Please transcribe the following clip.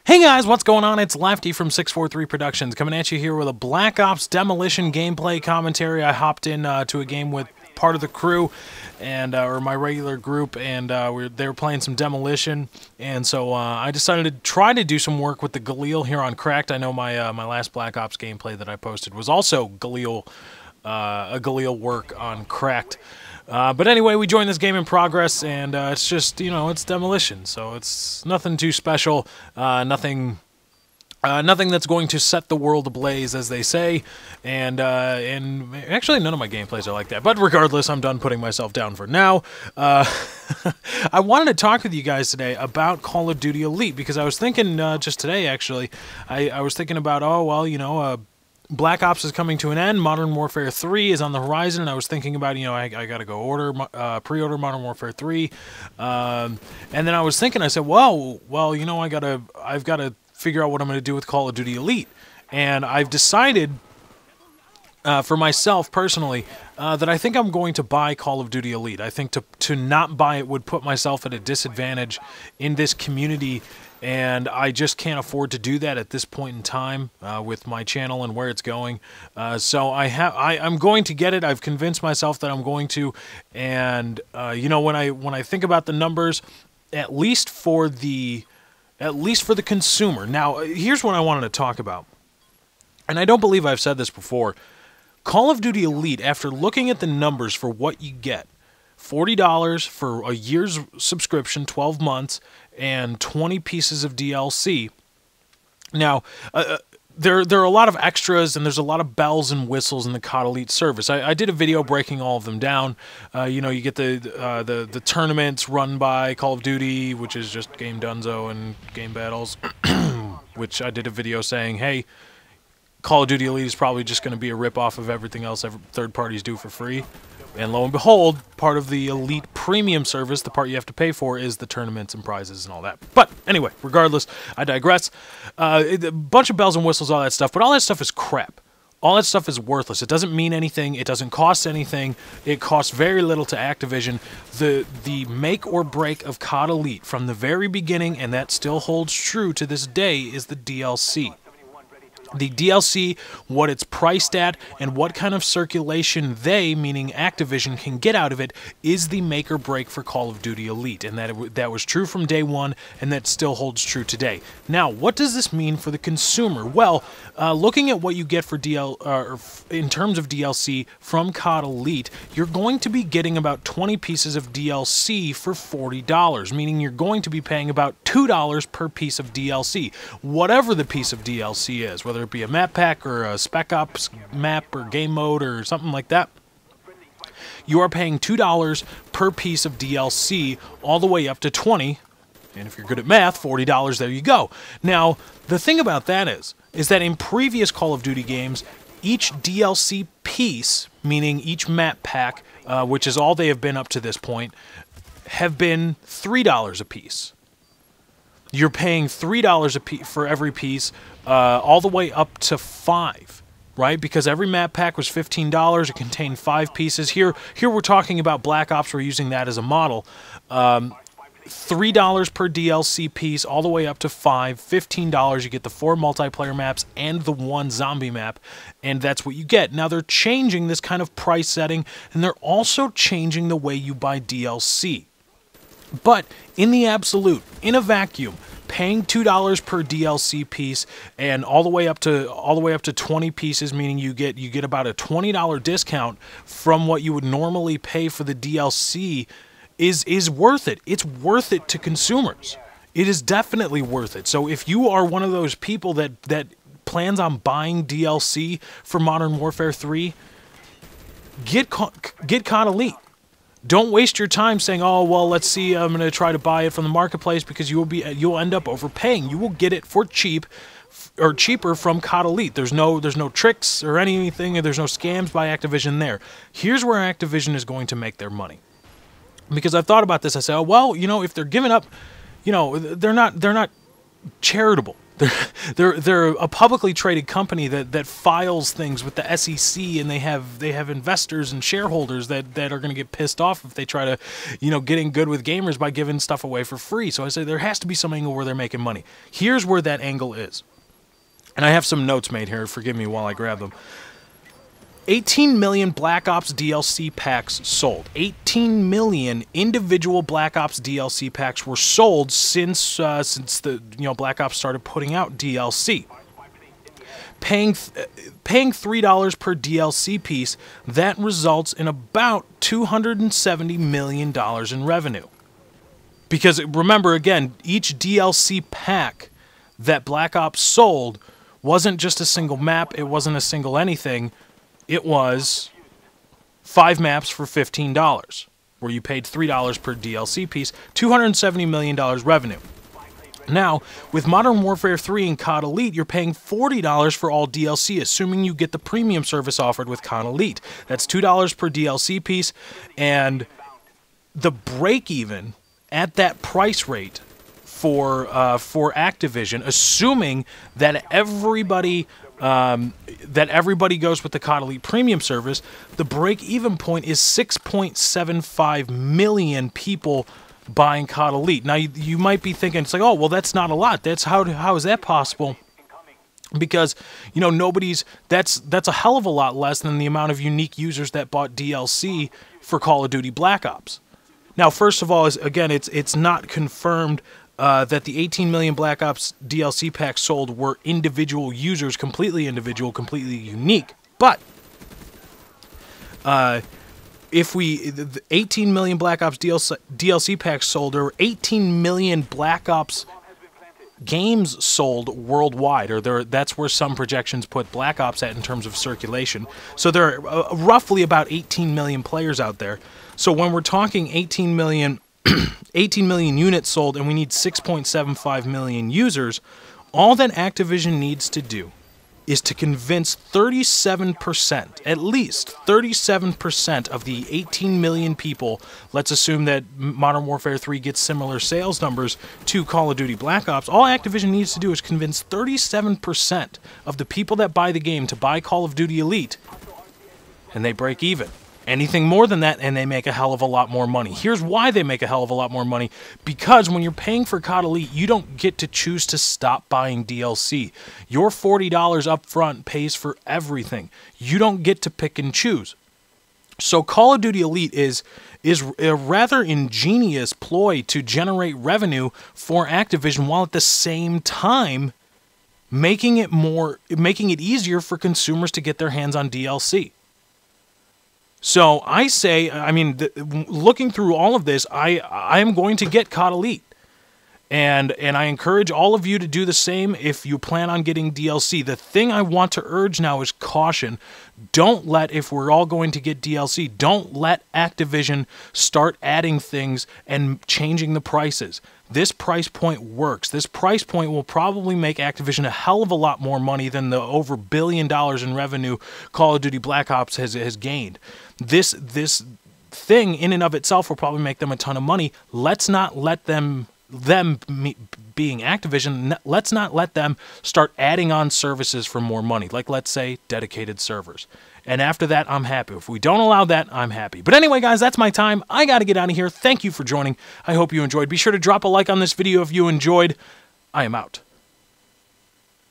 Hey guys, what's going on? It's Lefty from 643 Productions coming at you here with a Black Ops Demolition gameplay commentary. I hopped in to a game with part of the crew and or my regular group, and they were playing some Demolition, and so I decided to try to do some work with the Galil here on Cracked. I know my my last Black Ops gameplay that I posted was also Galil, a Galil work on Cracked. But anyway, we joined this game in progress, and it's just, you know, it's Demolition, so it's nothing too special, nothing that's going to set the world ablaze, as they say, and actually none of my gameplays are like that, but regardless, I'm done putting myself down for now. I wanted to talk with you guys today about Call of Duty Elite, because I was thinking, just today, actually, I was thinking about, oh, well, you know, Black Ops is coming to an end. Modern Warfare 3 is on the horizon, and I was thinking about, you know, I got to go pre-order Modern Warfare 3, and then I was thinking, I said, well, you know, I've got to figure out what I'm going to do with Call of Duty Elite, and I've decided, for myself personally, that I think I'm going to buy Call of Duty Elite. I think to not buy it would put myself at a disadvantage in this community, and I just can't afford to do that at this point in time with my channel and where it's going. So I'm going to get it. I've convinced myself that I'm going to, and you know, when I think about the numbers, at least for the consumer. Now, here's what I wanted to talk about, and I don't believe I've said this before. Call of Duty Elite, after looking at the numbers for what you get, $40 for a year's subscription, 12 months, and 20 pieces of DLC. Now, there are a lot of extras, and there's a lot of bells and whistles in the COD Elite service. I did a video breaking all of them down. You know, you get the tournaments run by Call of Duty, which is just Game Dunzo and Game Battles, which I did a video saying, hey, Call of Duty Elite is probably just going to be a rip-off of everything else third parties do for free. And lo and behold, part of the Elite Premium service, the part you have to pay for, is the tournaments and prizes and all that. But anyway, regardless, I digress. A bunch of bells and whistles, all that stuff, but all that stuff is crap. All that stuff is worthless. It doesn't mean anything. It doesn't cost anything. It costs very little to Activision. The make or break of COD Elite from the very beginning, and that still holds true to this day, is the DLC. The DLC, what it's priced at, and what kind of circulation they, meaning Activision, can get out of it, is the make or break for Call of Duty Elite, and that was true from day one, and that still holds true today. Now, what does this mean for the consumer? Well, looking at what you get for in terms of DLC from COD Elite, you're going to be getting about 20 pieces of DLC for $40, meaning you're going to be paying about $2 per piece of DLC, whatever the piece of DLC is, whether it be a map pack or a Spec Ops map or game mode or something like that. You are paying $2 per piece of DLC all the way up to 20, and if you're good at math, $40, there you go. Now, the thing about that is that in previous Call of Duty games, each DLC piece, meaning each map pack, which is all they have been up to this point, have been $3 a piece. You're paying $3 a piece for every piece, all the way up to $5, right? Because every map pack was $15. It contained 5 pieces. Here we're talking about Black Ops. We're using that as a model. $3 per DLC piece, all the way up to $5. $15. You get the 4 multiplayer maps and the 1 zombie map, and that's what you get. Now, they're changing this kind of price setting, and they're also changing the way you buy DLC. But in the absolute, in a vacuum, paying $2 per DLC piece and all the way up to 20 pieces, meaning you get about a $20 discount from what you would normally pay for the DLC, is worth it. It's worth it to consumers. It is definitely worth it. So if you are one of those people that plans on buying DLC for Modern Warfare 3, get COD Elite. Don't waste your time saying, "Oh, well, let's see. I'm going to try to buy it from the marketplace," because you'll end up overpaying. You will get it for cheap, or cheaper from COD Elite. There's no tricks or anything. There's no scams by Activision there. Here's where Activision is going to make their money. Because I've thought about this. I say, oh, well, you know, if they're giving up, you know, they're not charitable. They're a publicly traded company that files things with the SEC, and they have investors and shareholders that are going to get pissed off if they try to, get in good with gamers by giving stuff away for free. So I say there has to be some angle where they're making money. Here's where that angle is. And I have some notes made here. Forgive me while I grab them. 18 million Black Ops DLC packs sold. 18 million individual Black Ops DLC packs were sold since the Black Ops started putting out DLC. Paying $3 per DLC piece, that results in about $270 million in revenue. Because remember, again, each DLC pack that Black Ops sold wasn't just a single map, it wasn't a single anything. It was 5 maps for $15, where you paid $3 per DLC piece, $270 million revenue. Now, with Modern Warfare 3 and COD Elite, you're paying $40 for all DLC, assuming you get the premium service offered with COD Elite. That's $2 per DLC piece, and the break-even at that price rate for Activision, assuming that everybody goes with the COD Elite Premium service, the break-even point is 6.75 million people buying COD Elite. Now, you might be thinking, it's like, oh, well, that's not a lot. That's how is that possible? Because, that's a hell of a lot less than the amount of unique users that bought DLC for Call of Duty Black Ops. Now, first of all, again, it's not confirmed that the 18 million Black Ops DLC packs sold were individual users, completely individual, completely unique. But if the 18 million Black Ops DLC packs sold, there were 18 million Black Ops games sold worldwide, or that's where some projections put Black Ops at in terms of circulation. So there are roughly about 18 million players out there. So when we're talking 18 million units sold, and we need 6.75 million users, all that Activision needs to do is to convince 37%, at least 37% of the 18 million people, let's assume that Modern Warfare 3 gets similar sales numbers to Call of Duty Black Ops, all Activision needs to do is convince 37% of the people that buy the game to buy Call of Duty Elite, and they break even. Anything more than that, and they make a hell of a lot more money. Here's why they make a hell of a lot more money. Because when you're paying for COD Elite, you don't get to choose to stop buying DLC. Your $40 up front pays for everything. You don't get to pick and choose. So Call of Duty Elite is a rather ingenious ploy to generate revenue for Activision, while at the same time making it easier for consumers to get their hands on DLC. So I say, looking through all of this, I am going to get COD Elite. And I encourage all of you to do the same if you plan on getting DLC. The thing I want to urge now is caution. If we're all going to get DLC, don't let Activision start adding things and changing the prices. This price point works. This price point will probably make Activision a hell of a lot more money than the over $1 billion in revenue Call of Duty Black Ops has gained. This thing in and of itself will probably make them a ton of money. Let's not let them being Activision, let's not let them start adding on services for more money, like, let's say, dedicated servers. And after that, I'm happy. If we don't allow that, I'm happy. But anyway, guys, that's my time. I got to get out of here. Thank you for joining. I hope you enjoyed. Be sure to drop a like on this video if you enjoyed. I am out.